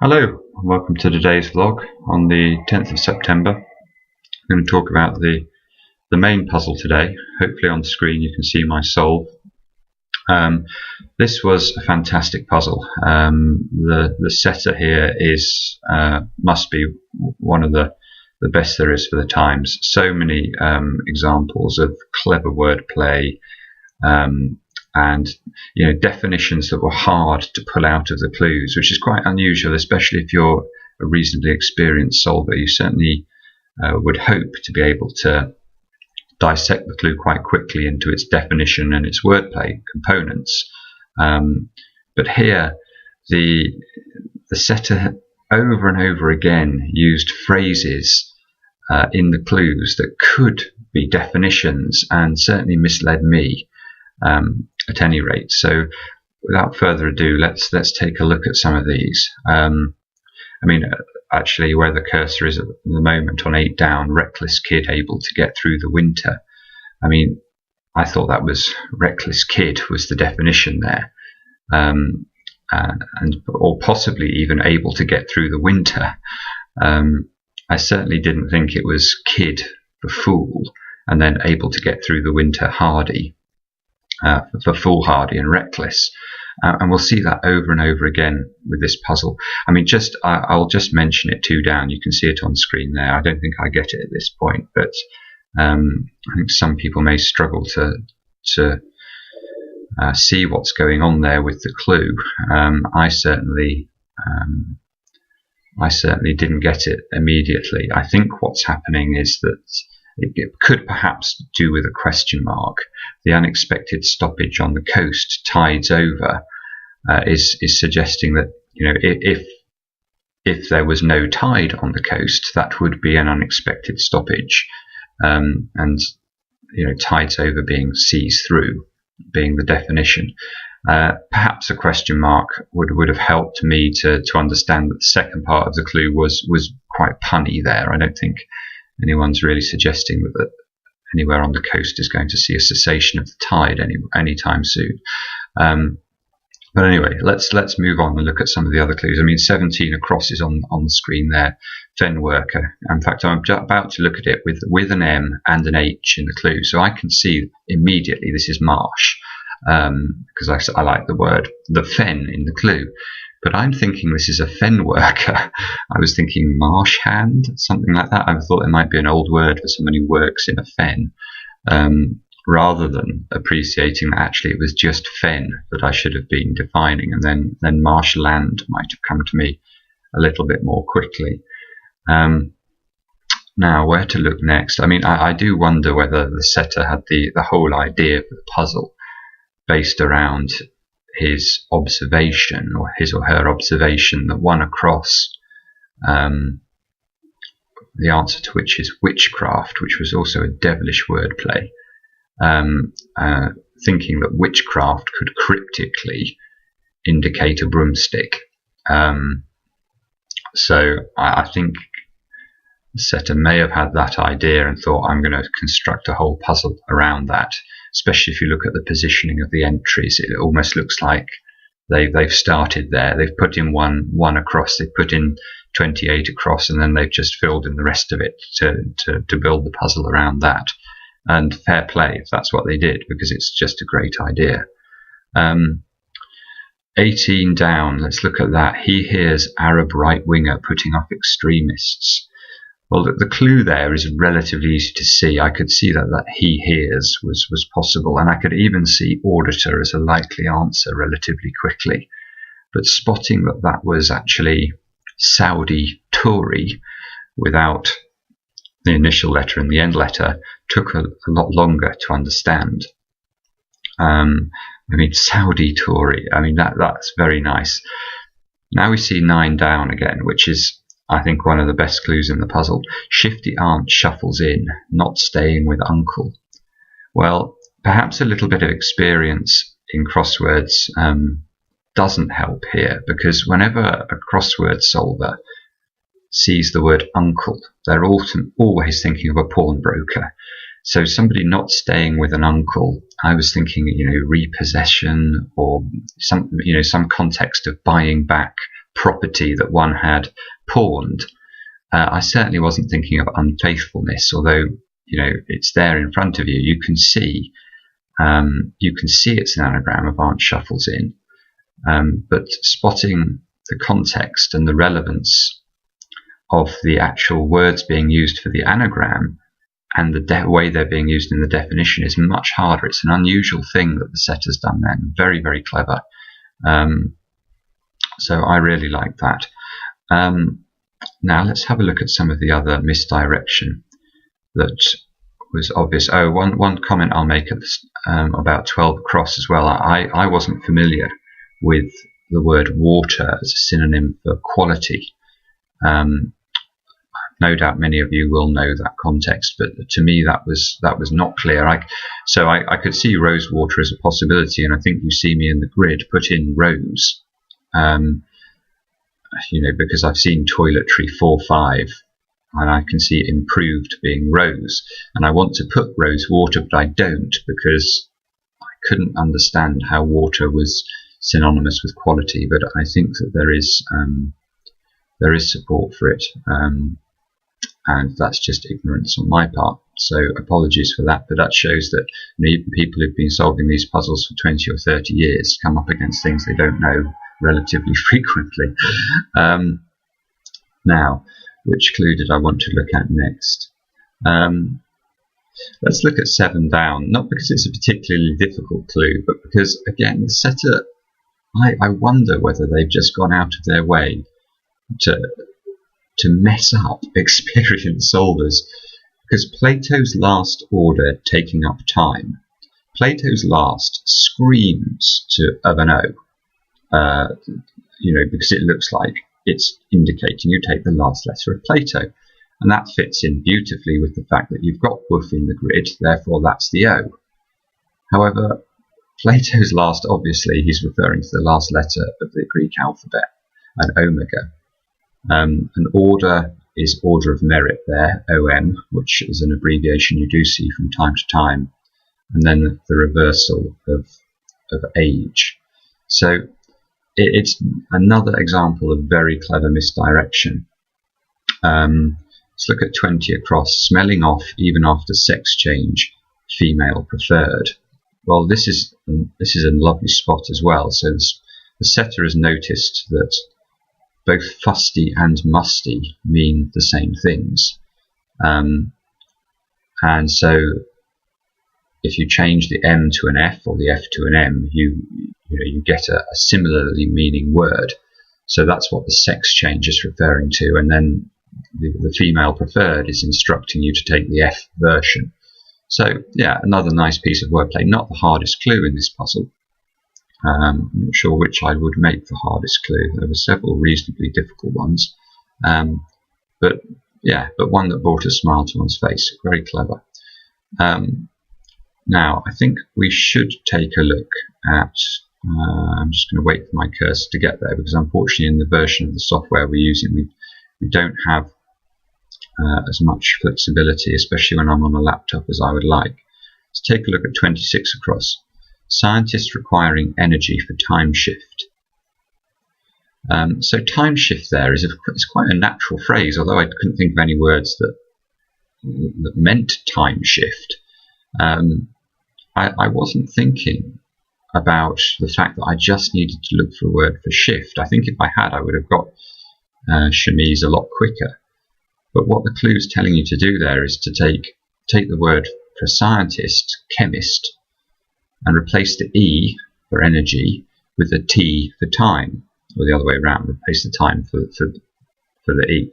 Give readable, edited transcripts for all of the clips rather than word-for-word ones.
Hello and welcome to today's vlog on the 10th of September. I'm going to talk about the main puzzle today. Hopefully on the screen you can see my solve. This was a fantastic puzzle. The setter here is must be one of the best there is for the times. So many examples of clever wordplay, and definitions that were hard to pull out of the clues, which is quite unusual, especially if you're a reasonably experienced solver. You certainly would hope to be able to dissect the clue quite quickly into its definition and its wordplay components. But here, the setter over and over again used phrases in the clues that could be definitions and certainly misled me. At any rate, so without further ado, let's take a look at some of these. Actually, where the cursor is at the moment on 8 down, reckless kid able to get through the winter. I thought that was reckless kid was the definition there, or possibly even able to get through the winter. I certainly didn't think it was kid for fool and then able to get through the winter hardy. For foolhardy and reckless, and we'll see that over and over again with this puzzle. I'll just mention it 2 down. You can see it on screen there. I don't think I get it at this point, but I think some people may struggle to see what's going on there with the clue. I certainly didn't get it immediately. I think what's happening is that it could perhaps do with a question mark. The unexpected stoppage on the coast, tides over, is suggesting that if there was no tide on the coast, that would be an unexpected stoppage, and tides over being seas through being the definition. Perhaps a question mark would have helped me to understand that the second part of the clue was quite punny there. I don't think anyone's really suggesting that anywhere on the coast is going to see a cessation of the tide anytime soon. But anyway, let's move on and look at some of the other clues. 17 across is on the screen there. Fen worker. In fact, I'm about to look at it with an M and an H in the clue, so I can see immediately this is marsh, because I like the fen in the clue. But I'm thinking this is a fen worker. I was thinking marsh hand, something like that. I thought it might be an old word for someone who works in a fen, rather than appreciating that actually it was just fen that I should have been defining, and then marshland might have come to me a little bit more quickly. Now, where to look next? I do wonder whether the setter had the whole idea for the puzzle based around his observation, or his or her observation, that one across, the answer to which is witchcraft, which was also a devilish wordplay, thinking that witchcraft could cryptically indicate a broomstick. So I think the setter may have had that idea and thought, I'm going to construct a whole puzzle around that. Especially if you look at the positioning of the entries, it almost looks like they've started there. They've put in one across, they've put in 28 across, and then they've just filled in the rest of it to build the puzzle around that. And fair play if that's what they did, because it's just a great idea. 18 down, let's look at that. He hears Arab right-winger putting off extremists. Well, the clue there is relatively easy to see. I could see that he hears was possible, and I could even see auditor as a likely answer relatively quickly. But spotting that was actually Saudi Tory without the initial letter and the end letter took a lot longer to understand. Saudi Tory, that's very nice. Now we see 9 down again, which is, I think, one of the best clues in the puzzle. Shifty aunt shuffles in, not staying with uncle. Well, perhaps a little bit of experience in crosswords doesn't help here, because whenever a crossword solver sees the word uncle, they're always thinking of a pawnbroker. So somebody not staying with an uncle, I was thinking, repossession, or some context of buying back property that one had pawned. I certainly wasn't thinking of unfaithfulness, although it's there in front of you. You can see it's an anagram of Aunt Shuffles in, but spotting the context and the relevance of the actual words being used for the anagram and the way they're being used in the definition is much harder. It's an unusual thing that the setter's done there. Very, very clever. So I really like that. Now let's have a look at some of the other misdirection that was obvious. Oh, one comment I'll make at this, about 12 across as well. I wasn't familiar with the word water as a synonym for quality. No doubt many of you will know that context, but to me that was not clear. So I could see rose water as a possibility, and I think you see me in the grid put in rose, because I've seen toiletry 4-5, and I can see improved being rose, and I want to put rose water, but I don't, because I couldn't understand how water was synonymous with quality. But I think that there is support for it. And that's just ignorance on my part, so apologies for that. But that shows that even people who've been solving these puzzles for 20 or 30 years come up against things they don't know relatively frequently. Now, which clue did I want to look at next? Let's look at 7 down, not because it's a particularly difficult clue, but because, again, the setter, I wonder whether they've just gone out of their way to mess up experienced solvers, because Plato's last order, taking up time, Plato's last screams of an O, because it looks like it's indicating you take the last letter of Plato, and that fits in beautifully with the fact that you've got woof in the grid, therefore that's the O. However, Plato's last, obviously he's referring to the last letter of the Greek alphabet, an omega. An order is order of merit there, OM, which is an abbreviation you do see from time to time, and then the reversal of age. So it's another example of very clever misdirection. Let's look at 20 across, smelling off even after sex change, female preferred. Well, this is a lovely spot as well. So the setter has noticed that both fusty and musty mean the same things, and so if you change the M to an F or the F to an M, you get a similarly meaning word. So that's what the sex change is referring to, and then the female preferred is instructing you to take the F version. So yeah, another nice piece of wordplay. Not the hardest clue in this puzzle. I'm not sure which I would make the hardest clue. There were several reasonably difficult ones, but one that brought a smile to one's face. Very clever. Now I think we should take a look at. I'm just going to wait for my cursor to get there, because unfortunately in the version of the software we're using, we don't have as much flexibility, especially when I'm on a laptop, as I would like. Let's take a look at 26 across. Scientists requiring energy for time shift. So time shift there is quite a natural phrase, although I couldn't think of any words that meant time shift. I wasn't thinking about the fact that I just needed to look for a word for shift. I think if I had, I would have got chemise a lot quicker. But what the clue's telling you to do there is to take the word for scientist, chemist, and replace the E for energy with a T for time, or the other way around, replace the time for the E.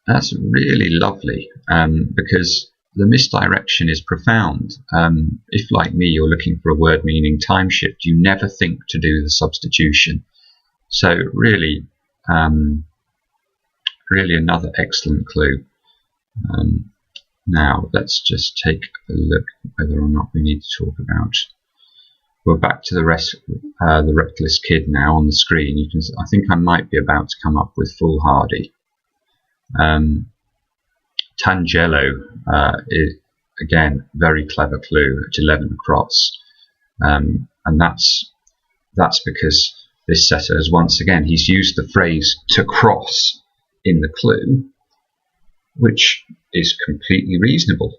That's really lovely, because the misdirection is profound. If, like me, you're looking for a word meaning time shift, you never think to do the substitution. So really, really another excellent clue. Now let's just take a look whether or not we need to talk about. We're back to the reckless kid now on the screen. I think I might be about to come up with foolhardy. Tangelo is, again, very clever clue at 11 across, and that's because this setter is, once again, he's used the phrase "to cross" in the clue, which is completely reasonable.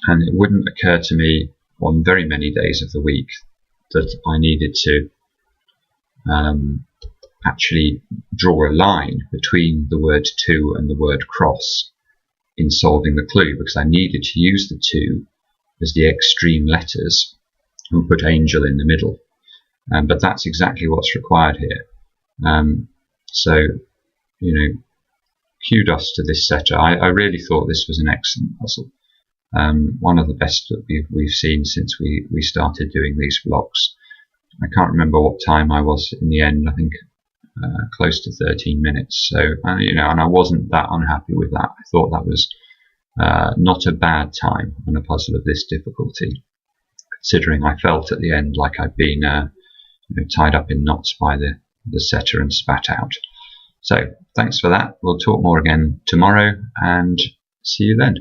And it wouldn't occur to me on very many days of the week that I needed to actually draw a line between the word "to" and the word "cross" in solving the clue, because I needed to use the "to" as the extreme letters and put angel in the middle. But that's exactly what's required here. So, you know, kudos to this setter. I really thought this was an excellent puzzle. One of the best that we've seen since we started doing these vlogs. I can't remember what time I was in the end. I think close to 13 minutes. So, you know, and I wasn't that unhappy with that. I thought that was not a bad time on a puzzle of this difficulty, considering I felt at the end like I'd been you know, tied up in knots by the setter and spat out. So thanks for that. We'll talk more again tomorrow, and see you then.